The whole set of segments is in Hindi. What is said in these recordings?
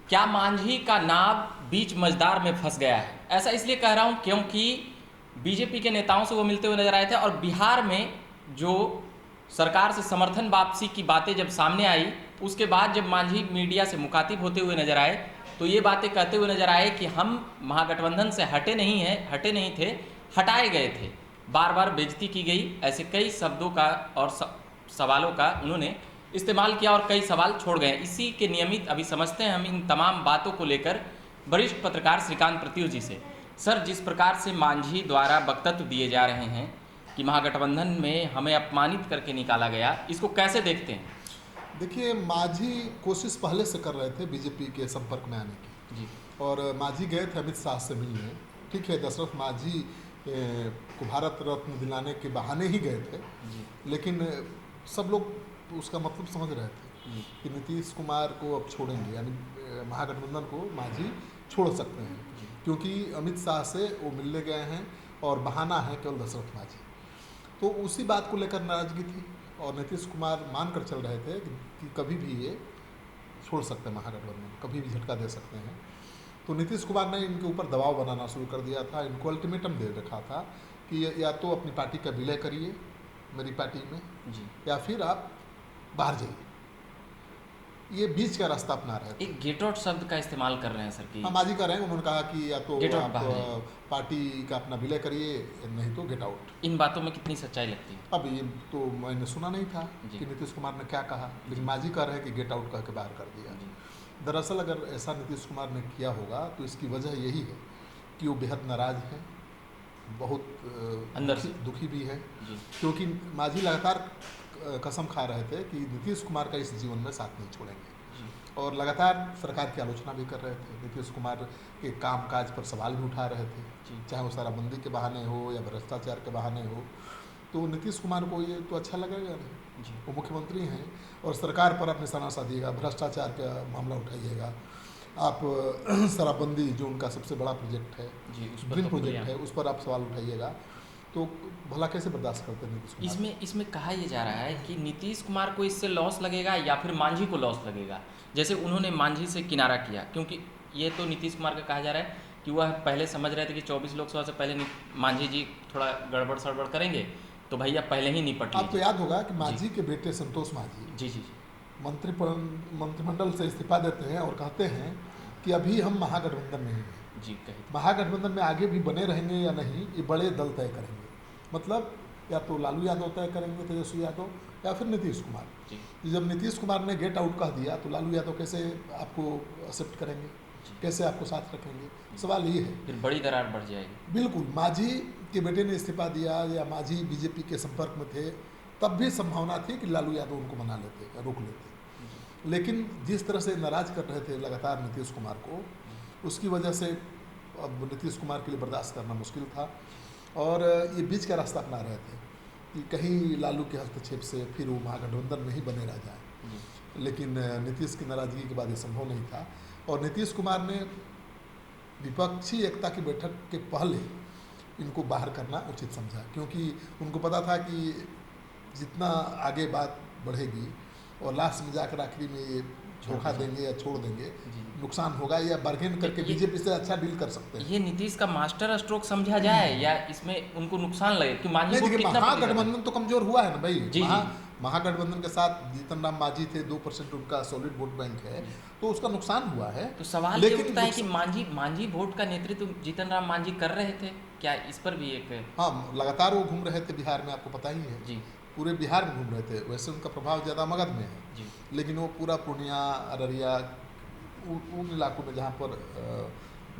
क्या मांझी का नाव बीच मझधार में फंस गया है? ऐसा इसलिए कह रहा हूँ क्योंकि बीजेपी के नेताओं से वो मिलते हुए नजर आए थे और बिहार में जो सरकार से समर्थन वापसी की बातें जब सामने आई, उसके बाद जब मांझी मीडिया से मुखातिब होते हुए नजर आए तो ये बातें कहते हुए नजर आए कि हम महागठबंधन से हटे नहीं थे, हटाए गए थे, बार बार बेइज्जती की गई, ऐसे कई शब्दों का और सवालों का उन्होंने इस्तेमाल किया और कई सवाल छोड़ गए। इसी के नियमित अभी समझते हैं हम इन तमाम बातों को लेकर वरिष्ठ पत्रकार श्रीकांत प्रत्युष जी से। सर, जिस प्रकार से मांझी द्वारा वक्तव्य दिए जा रहे हैं कि महागठबंधन में हमें अपमानित करके निकाला गया, इसको कैसे देखते हैं? देखिए, मांझी कोशिश पहले से कर रहे थे बीजेपी के संपर्क में आने की जी। और मांझी गए थे अमित शाह से मिलने। ठीक है, दशरथ मांझी को भारत रत्न दिलाने के बहाने ही गए थे, लेकिन सब लोग उसका मतलब समझ रहे थे कि नीतीश कुमार को अब छोड़ेंगे, यानी महागठबंधन को मांझी छोड़ सकते हैं, क्योंकि अमित शाह से वो मिलने गए हैं और बहाना है केवल दशरथ मांझी। तो उसी बात को लेकर नाराजगी थी और नीतीश कुमार मान कर चल रहे थे कि कभी भी ये छोड़ सकते हैं महागठबंधन, कभी भी झटका दे सकते हैं। तो नीतीश कुमार ने इनके ऊपर दबाव बनाना शुरू कर दिया था, इनको अल्टीमेटम दे रखा था कि या तो अपनी पार्टी का विलय करिए मेरी पार्टी में जी। या फिर आप बाहर जाइए। ये बीच का रास्ता अपना रहे थे। एक गेट आउट शब्द का इस्तेमाल कर रहे हैं सर की। हम आज ही कर रहे हैं, उन्होंने कहा कि या तो Get out, आप बाहर पार्टी का अपना विलय करिए, नहीं तो गेट आउट। इन बातों में कितनी सच्चाई लगती है? अब ये तो मैंने सुना नहीं था जी। कि नीतीश कुमार ने क्या कहा, लेकिन मांझी कह रहे हैं कि गेट आउट कह के बाहर कर दिया। जी। दरअसल अगर ऐसा नीतीश कुमार ने किया होगा तो इसकी वजह यही है कि वो बेहद नाराज हैं, बहुत अंदर से दुखी भी है, जी। क्योंकि मांझी लगातार कसम खा रहे थे कि नीतीश कुमार का इस जीवन में साथ नहीं छोड़ेंगे और लगातार सरकार की आलोचना भी कर रहे थे। नीतीश कुमार के कामकाज पर सवाल भी उठा रहे थे, चाहे वो शराबबंदी के बहाने हो या भ्रष्टाचार के बहाने हो। तो नीतीश कुमार को ये तो अच्छा लगेगा नहीं, वो मुख्यमंत्री हैं और सरकार पर आप निशाना साधिएगा, भ्रष्टाचार का मामला उठाइएगा, आप शराबबंदी जो उनका सबसे बड़ा प्रोजेक्ट है, ड्रीम प्रोजेक्ट है, उस पर आप सवाल उठाइएगा, तो भला कैसे बर्दाश्त करते हैं नीतीश कुमार? इसमें कहा यह जा रहा है कि नीतीश कुमार को इससे लॉस लगेगा या फिर मांझी को लॉस लगेगा। जैसे उन्होंने मांझी से किनारा किया, क्योंकि ये तो नीतीश कुमार का कहा जा रहा है कि वह पहले समझ रहे थे कि 24 लोकसभा से पहले मांझी जी थोड़ा गड़बड़ सड़बड़ करेंगे, तो भैया पहले ही निपट लीजिए। आपको याद होगा कि मांझी के बेटे संतोष मांझी जी जी मंत्रिमंडल से इस्तीफा देते हैं और कहते हैं कि अभी हम महागठबंधन में ही हैं जी, कही महागठबंधन में आगे भी बने रहेंगे या नहीं ये बड़े दल तय करेंगे। मतलब या तो लालू यादव तय करेंगे, तेजस्वी यादव, या फिर नीतीश कुमार। जी। जब नीतीश कुमार ने गेट आउट कह दिया तो लालू यादव कैसे आपको एक्सेप्ट करेंगे, कैसे आपको साथ रखेंगे? सवाल ये है, फिर बड़ी दरार बढ़ जाएगी। बिल्कुल। मांझी के बेटे ने इस्तीफा दिया या मांझी बीजेपी के संपर्क में थे, तब भी संभावना थी कि लालू यादव उनको मना लेते या रोक लेते, लेकिन जिस तरह से नाराज कर रहे थे लगातार नीतीश कुमार को, उसकी वजह से अब नीतीश कुमार के लिए बर्दाश्त करना मुश्किल था और ये बीच का रास्ता अपना रहे थे कि कहीं लालू के हस्तक्षेप से फिर वो महागठबंधन नहीं बने रह जाए। लेकिन नीतीश की नाराजगी के बाद ये संभव नहीं था और नीतीश कुमार ने विपक्षी एकता की बैठक के पहले इनको बाहर करना उचित समझा, क्योंकि उनको पता था कि जितना आगे बात बढ़ेगी और लास्ट में जाकर आखिरी में ये धोखा देंगे या छोड़ देंगे, नुकसान होगा, या बार्गेन करके बीजेपी से अच्छा डील कर सकते हैं। ये नीतीश का मास्टर स्ट्रोक समझा जाए या इसमें उनको नुकसान लगे कि मांझी को कितना? महागठबंधन तो कमजोर हुआ है ना भाई। जी। महागठबंधन के साथ जीतन राम मांझी थे, 2% उनका सॉलिड वोट बैंक है, तो उसका नुकसान हुआ है। तो सवाल ये उठता है कि मांझी वोट का नेतृत्व जीतन राम मांझी कर रहे थे क्या? इस पर भी एक हाँ, लगातार वो घूम रहे थे बिहार में, आपको पता ही है जी, पूरे बिहार में घूम रहे थे। वैसे उनका प्रभाव ज़्यादा मगध में है जी, लेकिन वो पूरा पूर्णिया, अररिया, उन इलाकों में जहाँ पर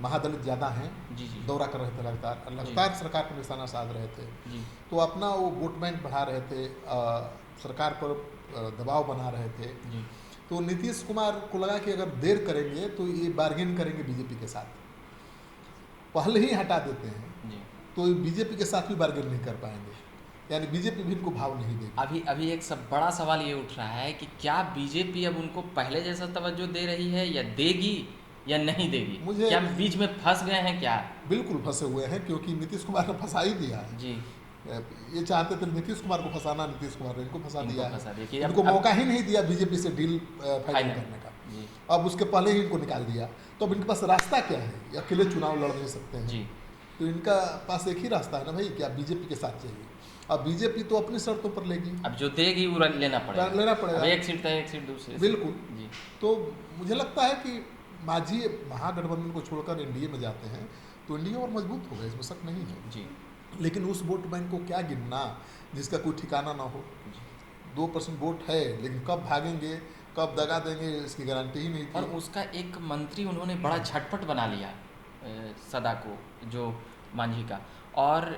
महादलित ज़्यादा हैं, जी, जी, दौरा कर रहे थे, लगातार सरकार पर निशाना साध रहे थे। जी, तो अपना वो वोट बैंक बढ़ा रहे थे, सरकार पर दबाव बना रहे थे। जी। तो नीतीश कुमार को लगा कि अगर देर करेंगे तो ये बार्गेन करेंगे बीजेपी के साथ, पहले ही हटा देते हैं जी। तो बीजेपी के साथ भी बार्गेन नहीं कर पाएंगे, यानी बीजेपी भी इनको भाव नहीं देगी। अभी एक सब बड़ा सवाल ये उठ रहा है कि क्या बीजेपी अब उनको पहले जैसा तवज्जो दे रही है या देगी या नहीं देगी? क्या बीच में फंस गए हैं क्या? बिल्कुल फंसे हुए हैं, क्योंकि नीतीश कुमार ने फंसा ही दिया है जी। ये चाहते थे नीतीश कुमार को फंसाना, नीतीश कुमार ने इनको फंसा दिया है। कि इनको मौका ही नहीं दिया बीजेपी से डील फाइनल करने का। जी अब उसके पहले ही इनको निकाल दिया, तो अब इनके पास रास्ता क्या है? ये अकेले चुनाव लड़ नहीं सकते हैं। जी तो इनका पास एक ही रास्ता है ना भाई कि आप बीजेपी के साथ चाहिए। अब बीजेपी तो अपनी शर्तों पर लेगी, अब जो देगी वो लेना पड़ेगा। लेना पड़ेगा। अब एक सीट तय एक सीट दूसरे से। बिल्कुल। जी तो मुझे लगता है कि मांझी महागठबंधन को छोड़कर एनडीए में जाते हैं तो एनडीए और मजबूत होगा, इसमें शक नहीं है। जी लेकिन उस वोट बैंक को क्या गिनना जिसका कोई ठिकाना ना हो। 2% वोट है, लेकिन कब भागेंगे, कब दगा देंगे, इसकी गारंटी ही नहीं और थी। उसका एक मंत्री उन्होंने बड़ा झटपट बना लिया सदा को, जो मांझी का। और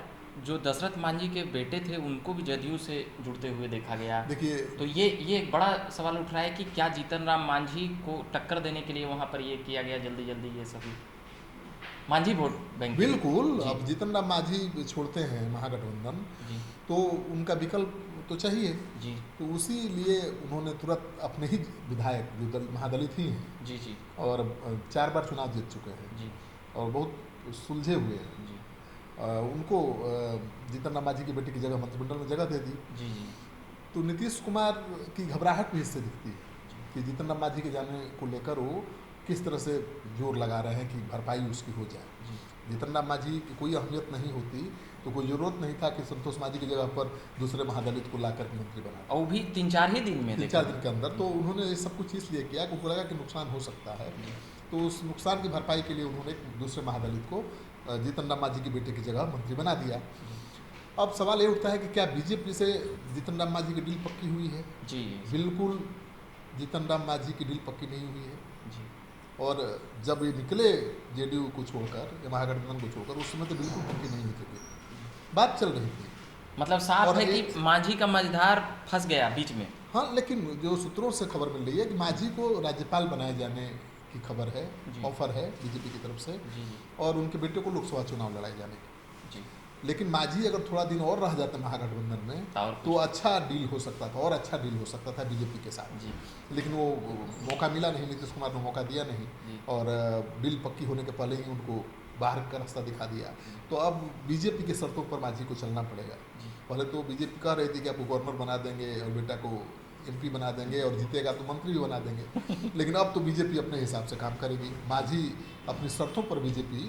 जो दशरथ मांझी के बेटे थे उनको भी जदयू से जुड़ते हुए देखा गया। देखिए, तो ये एक बड़ा सवाल उठ रहा है कि क्या जीतन राम मांझी को टक्कर देने के लिए वहाँ पर ये किया गया जल्दी जल्दी ये सभी मांझी वोट बैंक। बिल्कुल। जी अब जीतन राम मांझी छोड़ते हैं महागठबंधन जी तो उनका विकल्प तो चाहिए। जी तो उसी लिए उन्होंने तुरंत अपने ही विधायक जो महादलित ही हैं जी जी और 4 बार चुनाव जीत चुके हैं जी और बहुत सुलझे हुए हैं, जी उनको जीतन राम मांझी की बेटी की जगह मंत्रिमंडल में जगह दे दी। जी जी तो नीतीश कुमार की घबराहट भी इससे दिखती है कि जीतन राम मांझी के जाने को लेकर वो किस तरह से जोर लगा रहे हैं कि भरपाई उसकी हो जाए। जी जीतन राम मांझी की कोई अहमियत नहीं होती तो कोई ज़रूरत नहीं था कि संतोष मांझी की जगह पर दूसरे महादलित को लाकर के मंत्री बना। और वो भी 3-4 ही दिन में 3-4 दिन के अंदर तो उन्होंने ये सब कुछ इसलिए किया कि उनको लगा कि नुकसान हो सकता है। तो उस नुकसान की भरपाई के लिए उन्होंने एक दूसरे महादलित को जीतन राम मांझी की बेटे की जगह मंत्री बना दिया। अब सवाल ये उठता है कि क्या बीजेपी से जीतन राम मांझी की डील पक्की हुई है? जी बिल्कुल जीतन राम मांझी की डील पक्की नहीं हुई है। जी और जब ये निकले जेडीयू को छोड़कर या महागठबंधन को छोड़कर उस समय तो बिल्कुल पक्की नहीं हुई थी, बात चल रही थी। मतलब साफ और है एक- कि मांझी का मझधार फंस गया बीच में। हाँ, लेकिन जो सूत्रों से खबर मिल रही है कि मांझी को राज्यपाल बनाए जाने की खबर है, जी। ऑफर है बीजेपी की तरफ से, जी जी और उनके बेटे को लोकसभा चुनाव लड़ाए जाने की। जी लेकिन मांझी अगर थोड़ा दिन और रह जाते महागठबंधन में और तो अच्छा डील हो सकता था, और अच्छा डील हो सकता था बीजेपी के साथ। जी लेकिन वो मौका मिला नहीं, नीतीश कुमार ने मौका दिया नहीं जी और डील पक्की होने के पहले ही उनको बाहर का रास्ता दिखा दिया। तो अब बीजेपी की शर्तों पर मांझी को चलना पड़ेगा। जी पहले तो बीजेपी कह रही थी कि आपको गवर्नर बना देंगे और बेटा को एमपी बना देंगे और जीतेगा तो मंत्री भी बना देंगे। लेकिन अब तो बीजेपी अपने हिसाब से काम करेगी। मांझी अपनी शर्तों पर बीजेपी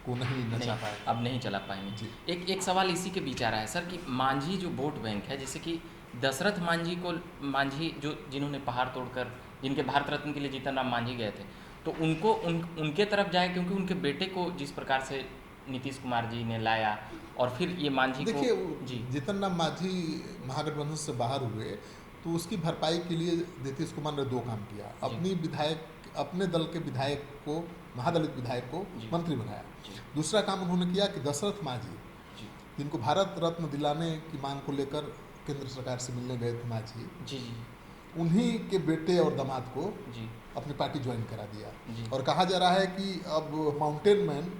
को नहीं नचा नहीं, पाएगा। अब नहीं चला पाएंगे। जी। एक सवाल इसी के बीच आ रहा है सर कि मांझी जो वोट बैंक है, जैसे कि दशरथ मांझी को, मांझी जो जिन्होंने पहाड़ तोड़कर, जिनके भारत रत्न के लिए जीतन राम मांझी गए थे, तो उनको उनके तरफ जाए क्योंकि उनके बेटे को जिस प्रकार से नीतीश कुमार जी ने लाया और फिर ये मांझी को। देखिए, जी जीतन राम मांझी महागठबंधन से बाहर हुए तो उसकी भरपाई के लिए नीतीश कुमार ने 2 काम किया। अपने दल के विधायक को, महादलित विधायक को जी। मंत्री बनाया। जी दूसरा काम उन्होंने किया कि दशरथ मांझी, जी जिनको भारत रत्न दिलाने की मांग को लेकर केंद्र सरकार से मिलने गए थे मांझी, जी जी उन्हीं के बेटे और दामाद को जी अपनी पार्टी ज्वाइन करा दिया। जी और कहा जा रहा है कि अब माउंटेन मैन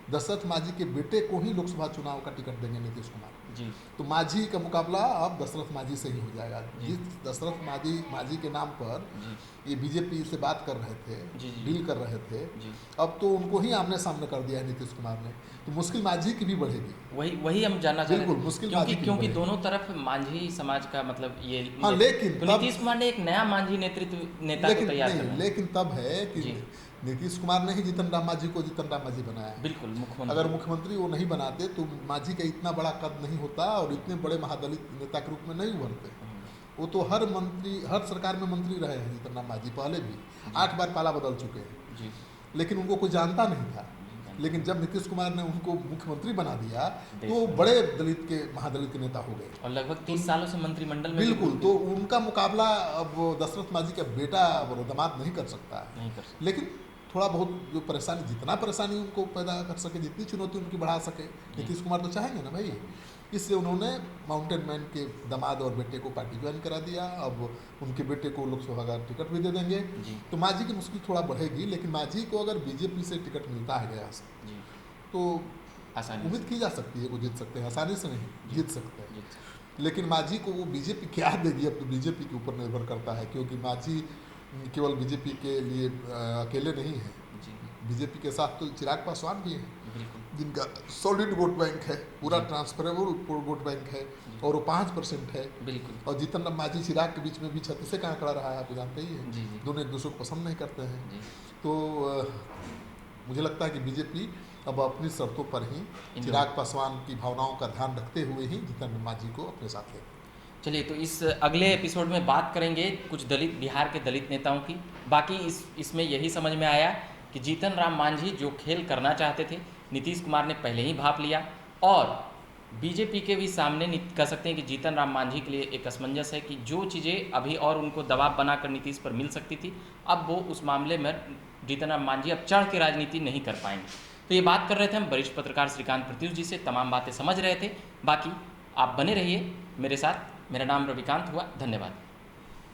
दशरथ मांझी के बेटे को ही लोकसभा चुनाव का टिकट देंगे नीतीश कुमार। जी तो मांझी का मुकाबला अब दशरथ मांझी से ही हो जाएगा। जी। जिस दशरथ मांझी के नाम पर जी ये बीजेपी से बात कर रहे थे, जी, जी। डील कर रहे थे, जी अब तो उनको ही आमने सामने कर दिया है नीतीश कुमार ने। तो मुश्किल मांझी की भी बढ़ेगी। वही हम जानना चाह रहे बिल्कुल, थे। मुश्किल क्योंकि मांझी की क्योंकि बढ़ेगी। दोनों तरफ मांझी समाज का मतलब ये हाँ, लेकिन तो तब- नीतीश कुमार ने एक नया मांझी नेता को लेकिन तैयार नहीं, करना है। लेकिन तब है कि जी। नीतीश कुमार ने ही जीतन राम मांझी को जीतन राम मांझी बनाया। बिल्कुल मुख्यमंत्री। अगर मुख्यमंत्री वो नहीं बनाते तो मांझी का इतना बड़ा कद नहीं होता और इतने बड़े महादलित नेता के रूप में नहीं उभरते। वो तो हर सरकार में मंत्री रहे हैं जीतन राम मांझी, पहले भी 8 बार पाला बदल चुके हैं। जी लेकिन उनको कोई जानता नहीं था। लेकिन जब नीतीश कुमार ने उनको मुख्यमंत्री बना दिया तो देश में। बड़े महादलित के नेता हो गए। और लगभग 30 सालों से मंत्रिमंडल में भी बिल्कुल। तो उनका मुकाबला अब दशरथ मांझी का बेटा और दामाद नहीं कर सकता है। नहीं कर सकते। लेकिन थोड़ा बहुत जो परेशानी, जितना परेशानी उनको पैदा कर सके, जितनी चुनौती उनकी बढ़ा सके, नीतीश कुमार तो चाहेंगे ना भाई। इसलिए उन्होंने माउंटेन मैन के दामाद और बेटे को पार्टी ज्वाइन करा दिया। अब उनके बेटे को लोकसभा का टिकट भी दे देंगे। जी तो मांझी की मुश्किल थोड़ा बढ़ेगी। लेकिन मांझी को अगर बीजेपी से टिकट मिलता है गया से जी तो आसानी उम्मीद की जा सकती है वो जीत सकते हैं, आसानी से नहीं जीत सकते हैं। जी लेकिन मांझी को वो बीजेपी क्या देगी, अब तो बीजेपी के ऊपर निर्भर करता है। क्योंकि मांझी केवल बीजेपी के लिए अकेले नहीं है, जी बीजेपी के साथ तो चिराग पासवान भी हैं। बिल्कुल। जिनका सॉलिड वोट बैंक है, पूरा ट्रांसफरेबल वोट बैंक है, और वो 5% है। बिल्कुल। और जीतन राम मांझी चिराग के बीच में भी 36 का आंकड़ा रहा है, आप जानते ही हैं। जी, जी। दोनों एक दूसरे को पसंद नहीं करते हैं। जी। तो मुझे लगता है कि बीजेपी अब अपनी शर्तों पर ही इन चिराग पासवान की भावनाओं का ध्यान रखते हुए ही जीतन राम मांझी को अपने साथ लेते। चलिए, तो इस अगले एपिसोड में बात करेंगे कुछ दलित, बिहार के दलित नेताओं की। बाकी इसमें यही समझ में आया कि जीतन राम मांझी जो खेल करना चाहते थे, नीतीश कुमार ने पहले ही भांप लिया, और बीजेपी के भी सामने कह सकते हैं कि जीतन राम मांझी के लिए एक असमंजस है कि जो चीज़ें अभी और उनको दबाव बनाकर नीतीश पर मिल सकती थी, अब वो उस मामले में जीतन राम मांझी अब चढ़ के राजनीति नहीं कर पाएंगे। तो ये बात कर रहे थे हम वरिष्ठ पत्रकार श्रीकांत प्रत्युष जी से, तमाम बातें समझ रहे थे। बाकी आप बने रहिए मेरे साथ। मेरा नाम रविकांत हुआ। धन्यवाद।